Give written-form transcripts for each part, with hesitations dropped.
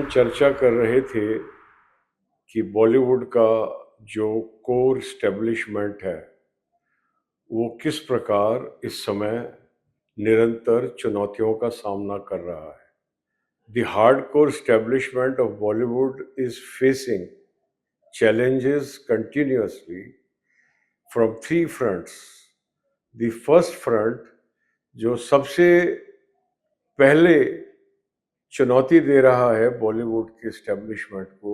हम चर्चा कर रहे थे कि बॉलीवुड का जो कोर एस्टेब्लिशमेंट है, वो किस प्रकार इस समय निरंतर चुनौतियों का सामना कर रहा है। The hardcore establishment of Bollywood is facing challenges continuously from three fronts. The first front, जो सबसे पहले चुनौती दे रहा है बॉलीवुड के एस्टेब्लिशमेंट को,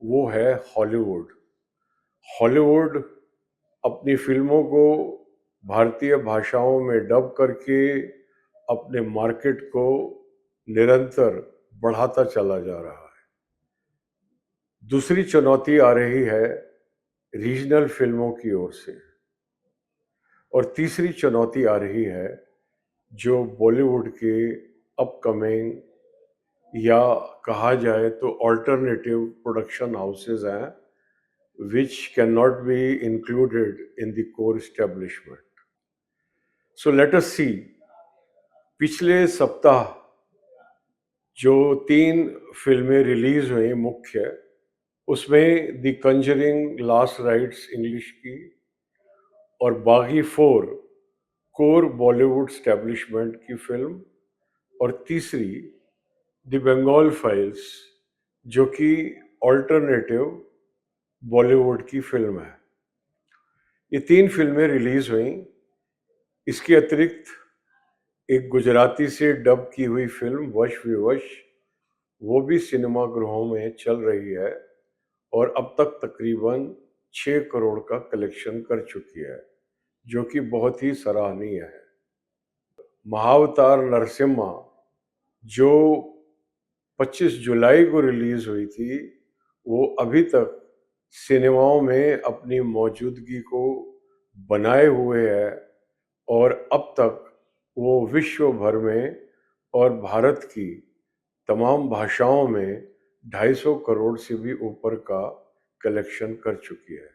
वो है हॉलीवुड। हॉलीवुड अपनी फिल्मों को भारतीय भाषाओं में डब करके अपने मार्केट को निरंतर बढ़ाता चला जा रहा है। दूसरी चुनौती आ रही है रीजनल फिल्मों की ओर से, और तीसरी चुनौती आ रही है जो बॉलीवुड के अपकमिंग या कहा जाए तो अल्टरनेटिव प्रोडक्शन हाउसेज हैं, which cannot be included in the core establishment. So let us see, पिछले सप्ताह जो 3 फिल्में रिलीज हुई मुख्य, उसमें the Conjuring last rites English की और बागी 4 कोर बॉलीवुड स्टैब्लिशमेंट की फिल्म, और तीसरी द बंगाल फाइल्स जो कि अल्टरनेटिव बॉलीवुड की फिल्म है। ये 3 फिल्में रिलीज हुई। इसके अतिरिक्त एक गुजराती से डब की हुई फिल्म वश विवश, वो भी सिनेमागृहों में चल रही है और अब तक तकरीबन 6 करोड़ का कलेक्शन कर चुकी है, जो कि बहुत ही सराहनीय है। महाअवतार नरसिम्हा जो 25 जुलाई को रिलीज हुई थी, वो अभी तक सिनेमाओं में अपनी मौजूदगी को बनाए हुए है और अब तक वो विश्व भर में और भारत की तमाम भाषाओं में 250 करोड़ से भी ऊपर का कलेक्शन कर चुकी है।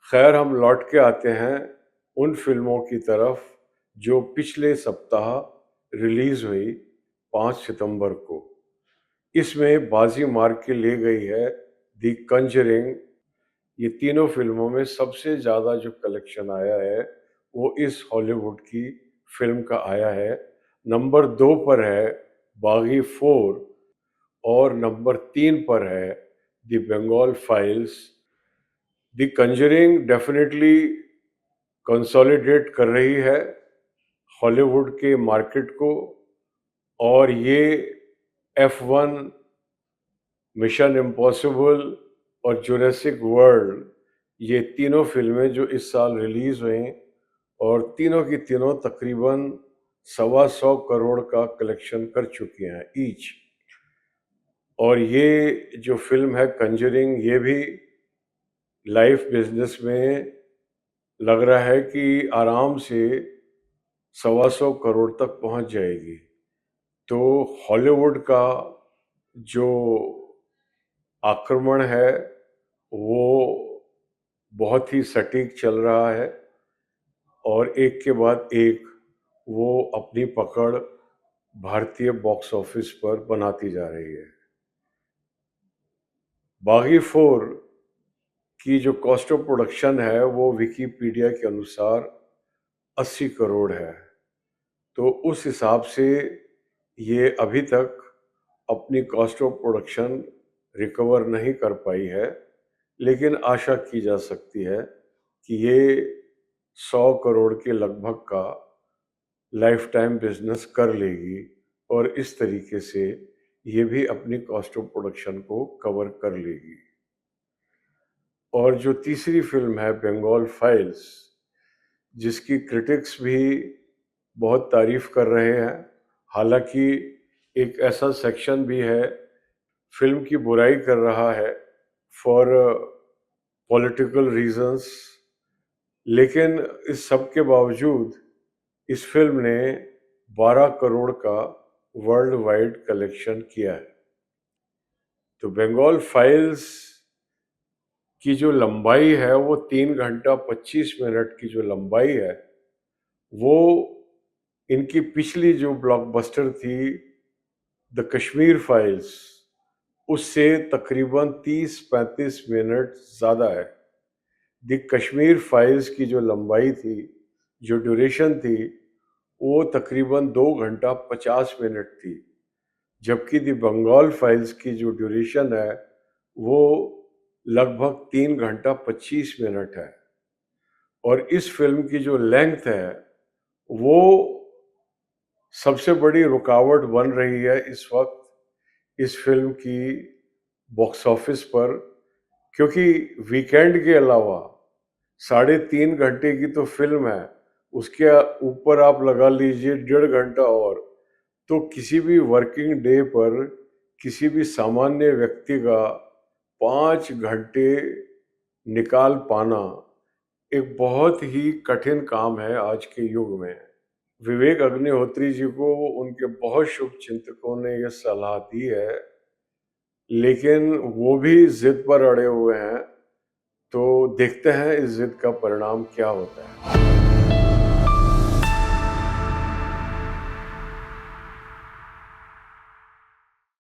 खैर, हम लौट के आते हैं उन फिल्मों की तरफ जो पिछले सप्ताह रिलीज हुई 5 सितंबर को। इसमें बाजी मार के ले गई है द कंजरिंग। ये तीनों फिल्मों में सबसे ज़्यादा जो कलेक्शन आया है वो इस हॉलीवुड की फिल्म का आया है। नंबर 2 पर है बागी 4 और नंबर 3 पर है the Bengal files. The Conjuring definitely consolidate कर रही है हॉलीवुड के मार्केट को, और ये F1, मिशन इम्पॉसिबल और जुरासिक वर्ल्ड, ये तीनों फिल्में जो इस साल रिलीज हुई और तीनों की तीनों तकरीबन 125 करोड़ का कलेक्शन कर चुकी हैं ईच। और ये जो फिल्म है कंजरिंग, ये भी लाइफ बिजनेस में लग रहा है कि आराम से 125 करोड़ तक पहुंच जाएगी। तो हॉलीवुड का जो आक्रमण है वो बहुत ही सटीक चल रहा है और एक के बाद एक वो अपनी पकड़ भारतीय बॉक्स ऑफिस पर बनाती जा रही है। बागी 4 की जो कॉस्ट ऑफ प्रोडक्शन है वो विकिपीडिया के अनुसार 80 करोड़ है। तो उस हिसाब से ये अभी तक अपनी कॉस्ट ऑफ प्रोडक्शन रिकवर नहीं कर पाई है, लेकिन आशा की जा सकती है कि ये 100 करोड़ के लगभग का लाइफ टाइम बिजनेस कर लेगी और इस तरीके से ये भी अपनी कॉस्ट ऑफ प्रोडक्शन को कवर कर लेगी। और जो तीसरी फिल्म है बंगाल फाइल्स, जिसकी क्रिटिक्स भी बहुत तारीफ कर रहे हैं, हालांकि एक ऐसा सेक्शन भी है फिल्म की बुराई कर रहा है फॉर पॉलिटिकल रीजंस, लेकिन इस सब के बावजूद इस फिल्म ने 12 करोड़ का वर्ल्ड वाइड कलेक्शन किया है। तो बंगाल फाइल्स की जो लंबाई है वो 3 घंटा 25 मिनट की जो लंबाई है, वो इनकी पिछली जो ब्लॉकबस्टर थी द कश्मीर फाइल्स उससे तकरीबन 30-35 मिनट ज़्यादा है। द कश्मीर फाइल्स की जो लंबाई थी, जो ड्यूरेशन थी, वो तकरीबन 2 घंटा 50 मिनट थी। जबकि द बंगाल फाइल्स की जो ड्यूरेशन है, वो लगभग 3 घंटा 25 मिनट है। और इस फ़िल्म की जो लेंथ है, वो सबसे बड़ी रुकावट बन रही है इस वक़्त इस फ़िल्म की बॉक्स ऑफिस पर, क्योंकि वीकेंड के अलावा 3.5 घंटे की तो फ़िल्म है, उसके ऊपर आप लगा लीजिए 1.5 घंटा और, तो किसी भी वर्किंग डे पर किसी भी सामान्य व्यक्ति का 5 घंटे निकाल पाना एक बहुत ही कठिन काम है आज के युग में। विवेक अग्निहोत्री जी को उनके बहुत शुभचिंतकों ने ये सलाह दी है, लेकिन वो भी ज़िद पर अड़े हुए हैं, तो देखते हैं इस ज़िद का परिणाम क्या होता है।